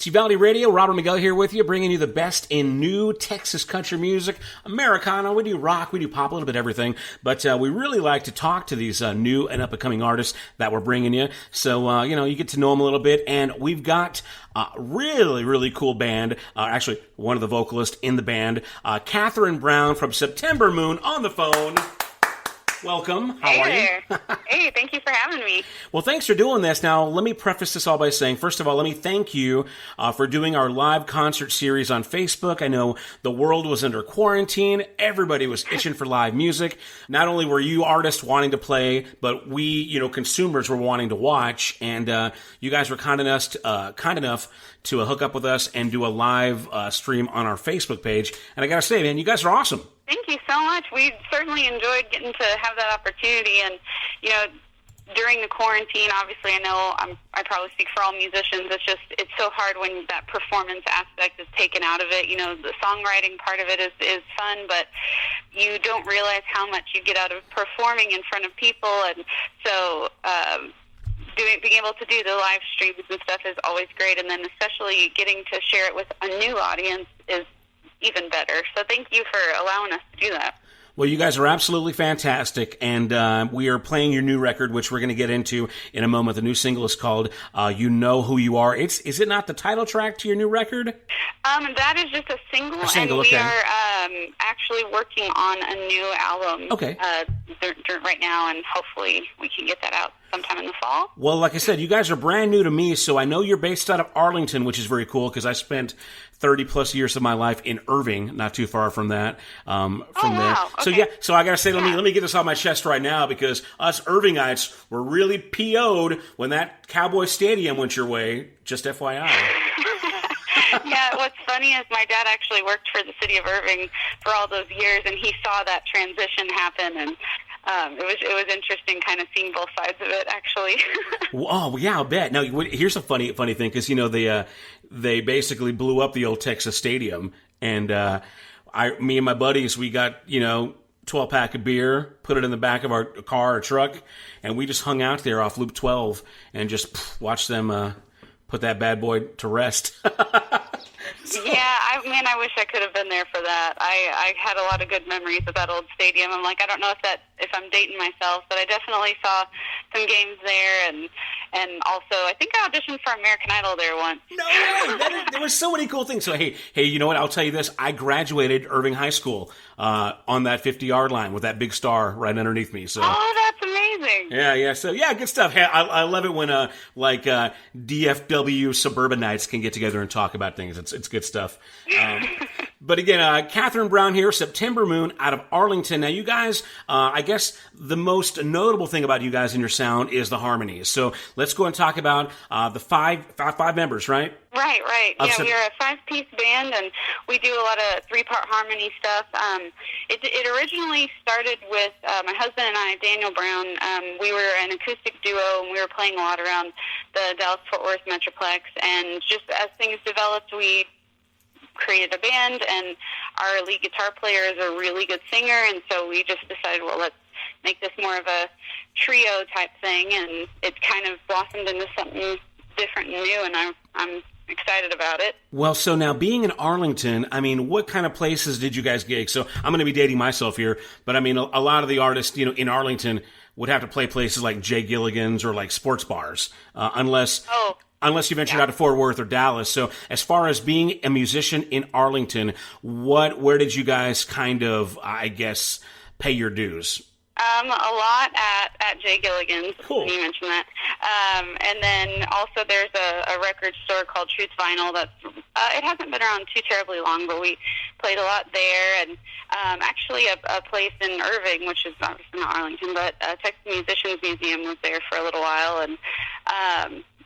T-Valley Radio, Robert Miguel here with you, bringing you the best in new Texas country music, Americana. We do rock, we do pop, a little bit of everything, but we really like to talk to these new and up-and-coming artists that we're bringing you. So, you get to know them a little bit, and we've got a really, really cool band, actually one of the vocalists in the band, Katherine Brown from September Moon on the phone. Welcome. How are you? Hey, thank you for having me. Well, thanks for doing this. Now, let me preface this all by saying, first of all, let me thank you for doing our live concert series on Facebook. I know the world was under quarantine. Everybody was itching for live music. Not only were you artists wanting to play, but we, consumers were wanting to watch. And you guys were kind enough to hook up with us and do a live stream on our Facebook page. And I got to say, man, you guys are awesome. Thank you so much. We certainly enjoyed getting to have that opportunity. And, during the quarantine, obviously, I know I probably speak for all musicians. It's so hard when that performance aspect is taken out of it. The songwriting part of it is fun, but you don't realize how much you get out of performing in front of people. And so, being able to do the live streams and stuff is always great. And then especially getting to share it with a new audience is even better. So thank you for allowing us to do that. Well, you guys are absolutely fantastic, and we are playing your new record, which we're going to get into in a moment. The new single is called You Know Who You Are. Is it not the title track to your new record? That is just a single, and okay. We are actually working on a new album right now, and hopefully we can get that out sometime in the fall. Well, like I said, you guys are brand new to me, so I know you're based out of Arlington, which is very cool, because I spent 30-plus years of my life in Irving, not too far from that. Wow. Okay. So I got to say, let me get this off my chest right now, because us Irvingites were really PO'd when that Cowboy Stadium went your way, just FYI. Yeah, what's funny is my dad actually worked for the city of Irving for all those years, and he saw that transition happen, and it was interesting kind of seeing both sides of it, actually. Oh, yeah, I'll bet. Now, here's a funny thing, because, they basically blew up the old Texas Stadium, and me and my buddies, we got, 12-pack of beer, put it in the back of our car or truck, and we just hung out there off Loop 12 and just watched them put that bad boy to rest. Yeah, I wish I could have been there for that. I had a lot of good memories of that old stadium. I'm like, I don't know if I'm dating myself, but I definitely saw some games there, and also I think I auditioned for American Idol there once. No way! There were so many cool things. So hey, you know what? I'll tell you this. I graduated Irving High School on that 50-yard line with that big star right underneath me. So. Oh, that's amazing. Yeah. So yeah, good stuff. Hey, I love it when DFW suburbanites can get together and talk about things. It's good stuff. But again, Katherine Brown here, September Moon, out of Arlington. Now, you guys, I guess the most notable thing about you guys and your sound is the harmonies. So let's go and talk about the five members, right? Right. Yeah, we are a 5-piece band, and we do a lot of 3-part harmony stuff. It originally started with my husband and I, Daniel Brown. We were an acoustic duo, and we were playing a lot around the Dallas-Fort Worth Metroplex. And just as things developed, we created a band, and our lead guitar player is a really good singer, and so we just decided, well, let's make this more of a trio type thing, and it kind of blossomed into something different and new, and I'm excited about it. Well, so now being in Arlington, I mean, what kind of places did you guys gig? So I'm going to be dating myself here, but I mean, a lot of the artists, in Arlington would have to play places like Jay Gilligan's or like sports bars, unless you ventured out to Fort Worth or Dallas. So as far as being a musician in Arlington, where did you guys kind of, I guess, pay your dues? A lot at Jay Gilligan's. Cool. You mentioned that. And then also there's a record store called Truth Vinyl that's, it hasn't been around too terribly long, but we played a lot there. And actually a place in Irving, which is obviously not Arlington, but Texas Musicians Museum was there for a little while. And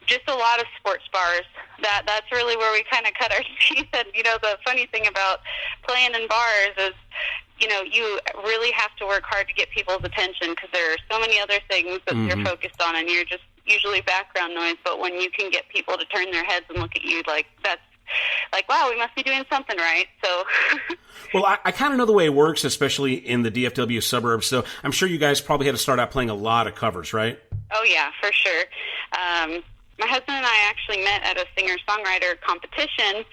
just a lot of sports bars. That's really where we kind of cut our teeth. And, the funny thing about playing in bars is, you really have to work hard to get people's attention because there are so many other things that you're focused on, and you're just usually background noise. But when you can get people to turn their heads and look at you, that's like, wow, we must be doing something right. So, well, I kind of know the way it works, especially in the DFW suburbs. So I'm sure you guys probably had to start out playing a lot of covers, right? Oh yeah, for sure. my husband and I actually met at a singer-songwriter competition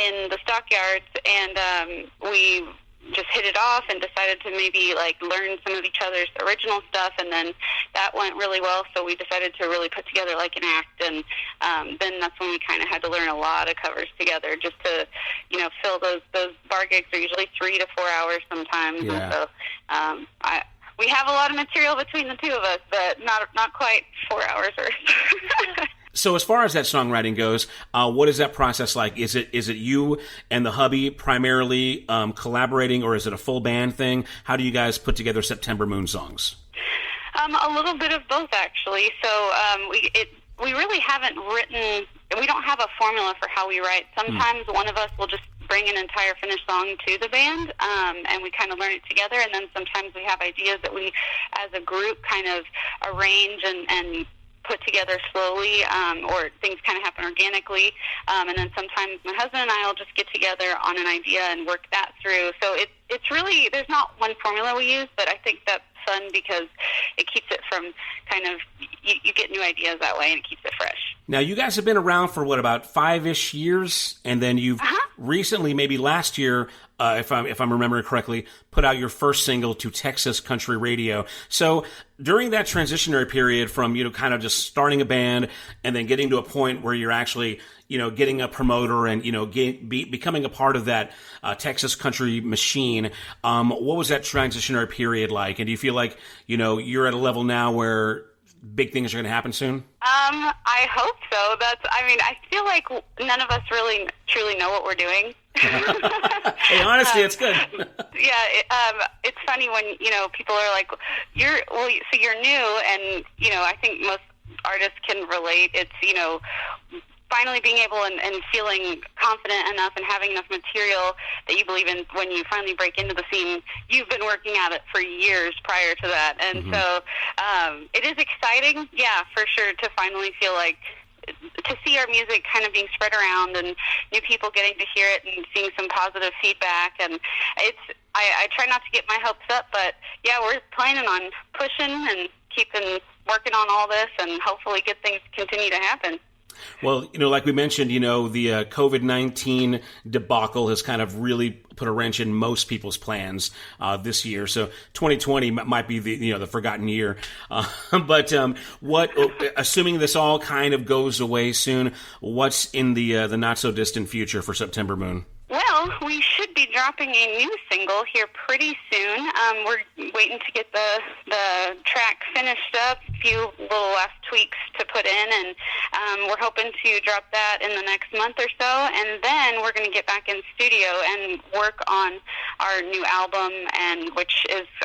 in the stockyards, and we just hit it off and decided to maybe like learn some of each other's original stuff, and then that went really well, so we decided to really put together like an act, and then that's when we kind of had to learn a lot of covers together just to, you know, fill those bar gigs are usually 3 to 4 hours sometimes. Yeah. And so we have a lot of material between the two of us, but not quite 4 hours or So as far as that songwriting goes, what is that process like? Is it you and the hubby primarily collaborating, or is it a full band thing? How do you guys put together September Moon songs? A little bit of both, actually. So we really haven't written. We don't have a formula for how we write. Sometimes one of us will just bring an entire finished song to the band, and we kind of learn it together. And then sometimes we have ideas that we, as a group, kind of arrange and put together slowly, or things kind of happen organically. And then sometimes my husband and I will just get together on an idea and work that through. So it's really, there's not one formula we use, but I think that's fun because it keeps it from kind of, you get new ideas that way, and it keeps it fresh. Now, you guys have been around for, what, about 5-ish years? And then you've recently, maybe last year, if I'm remembering correctly, put out your first single to Texas country radio. So during that transitionary period from, you know, kind of just starting a band and then getting to a point where you're actually, you know, getting a promoter and, you know, becoming a part of that Texas country machine, what was that transitionary period like? And do you feel like, you know, you're at a level now where big things are going to happen soon? I hope so. I feel like none of us really truly know what we're doing. Hey, honestly, it's good. It's funny when, you know, people are like, you're new, and, you know, I think most artists can relate. It's, you know, finally being able and feeling confident enough and having enough material that you believe in when you finally break into the scene. You've been working at it for years prior to that. And so it is exciting, yeah, for sure, to finally feel like, to see our music kind of being spread around and new people getting to hear it and seeing some positive feedback. And I try not to get my hopes up, but yeah, we're planning on pushing and keeping working on all this, and hopefully good things continue to happen. Well, you know, like we mentioned, you know, the COVID-19 debacle has kind of really put a wrench in most people's plans this year. So 2020 might be the forgotten year. But assuming this all kind of goes away soon, what's in the not so distant future for September Moon? Well, we should be dropping a new single here pretty soon. We're waiting to get the track finished up, a few little last tweaks to put in, and we're hoping to drop that in the next month or so, and then we're going to get back in studio and work on our new album, and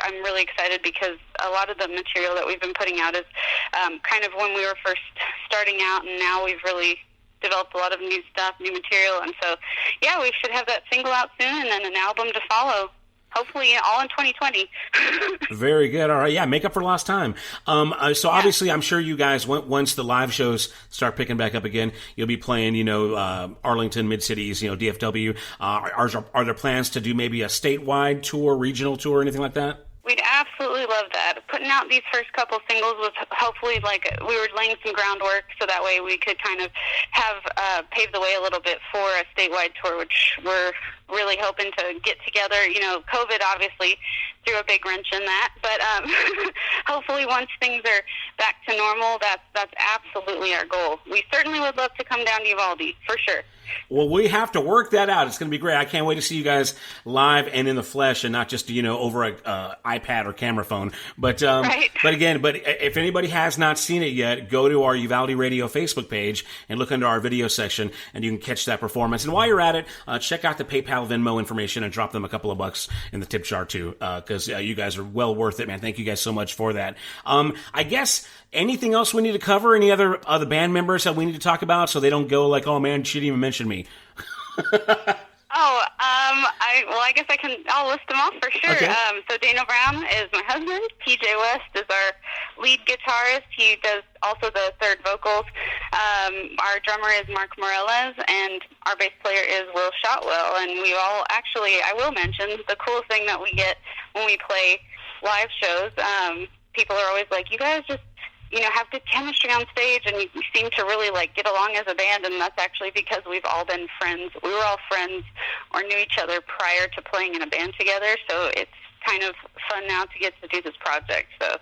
I'm really excited because a lot of the material that we've been putting out is kind of when we were first starting out, and now we've really developed a lot of new stuff, new material, and so, yeah, we should have that single out soon and then an album to follow, hopefully all in 2020. Very good. All right, yeah, make up for lost time. Obviously, I'm sure you guys, once the live shows start picking back up again, you'll be playing, you know, Arlington, Mid-Cities, you know, DFW. Are there plans to do maybe a statewide tour, regional tour, anything like that? We'd absolutely love that. Putting out these first couple singles was hopefully like we were laying some groundwork so that way we could kind of have pave the way a little bit for a statewide tour, which we're really hoping to get together. You know, COVID obviously threw a big wrench in that, but hopefully once things are back to normal, that's absolutely our goal. We certainly would love to come down to Uvalde, for sure. Well, we have to work that out. It's going to be great. I can't wait to see you guys live and in the flesh, and not just, you know, over a iPad or camera phone. But right. but if anybody has not seen it yet, go to our Uvalde Radio Facebook page and look under our video section, and you can catch that performance. And while you're at it, check out the PayPal, Venmo information and drop them a couple of bucks in the tip jar too, because you guys are well worth it, man. Thank you guys so much for that. I guess anything else we need to cover? Any other band members that we need to talk about so they don't go like, oh man, she didn't even mention me? I guess I'll list them off for sure. Okay. So Daniel Brown is my husband. PJ West is our lead guitarist. He does also the third vocals. Our drummer is Mark Morales, and our bass player is Will Shotwell. And we all I will mention, the coolest thing that we get when we play live shows, people are always like, you guys just have good chemistry on stage, and you seem to really get along as a band. And that's actually because we've all been friends. We were all friends or knew each other prior to playing in a band together. So it's kind of fun now to get to do this project. So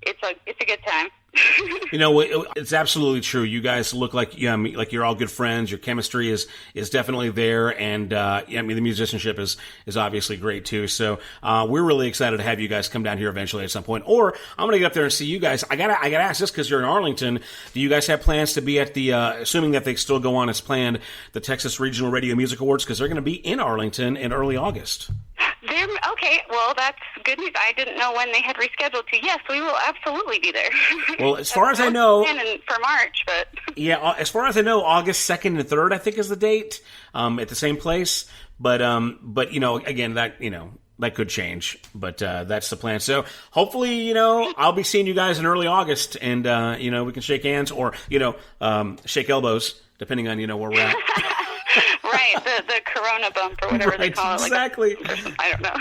it's a good time. It's absolutely true. You guys look like you're all good friends. Your chemistry is definitely there, and the musicianship is obviously great too. So we're really excited to have you guys come down here eventually at some point. Or I'm gonna get up there and see you guys. I gotta ask this because you're in Arlington. Do you guys have plans to be at the assuming that they still go on as planned, the Texas Regional Radio Music Awards? Because they're going to be in Arlington in early August. Okay, well, that's good news. I didn't know when they had rescheduled to. Yes, we will absolutely be there. Well, as far as I know, for March, but yeah, as far as I know, August 2nd and 3rd, I think, is the date at the same place. But again, that could change, but that's the plan. So hopefully, I'll be seeing you guys in early August, and we can shake hands or shake elbows, depending on where we're at. Right, the Corona bump or whatever they call it. Exactly. I don't know.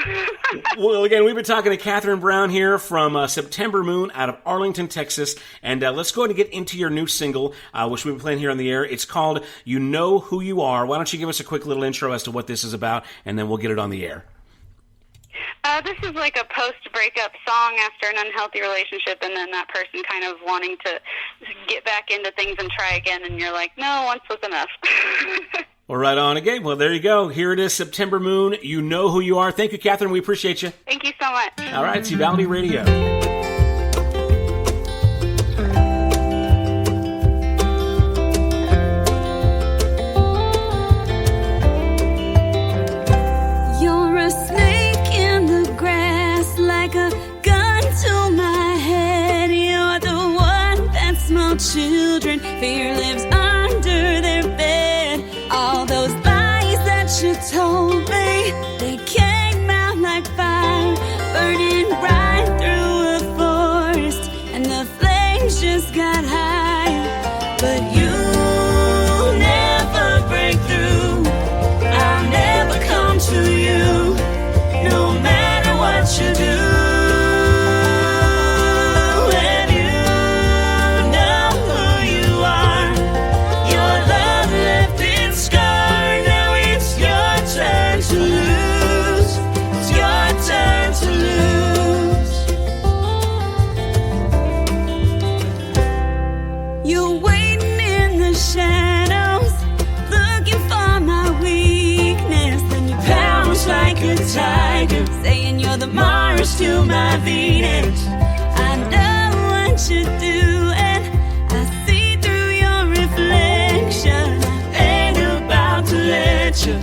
Well, again, we've been talking to Katherine Brown here from September Moon out of Arlington, Texas. And let's go ahead and get into your new single, which we've been playing here on the air. It's called You Know Who You Are. Why don't you give us a quick little intro as to what this is about, and then we'll get it on the air. This is like a post-breakup song after an unhealthy relationship, and then that person kind of wanting to get back into things and try again, and you're like, no, once was enough. Well, right on again. Well, there you go. Here it is, September Moon. You know who you are. Thank you, Katherine. We appreciate you. Thank you so much. All right, it's Uvalde Radio. You're a snake in the grass, like a gun to my head. You're the one that small children fear lives under their bed. All those lies that you told me, they came out like fire, burning right through a forest, and the flames just got higher. But you never break through. I'll never come to you, no matter what you do. Tiger, saying you're the Mars to my Venus. I know what you do, and I see through your reflection. I ain't about to let you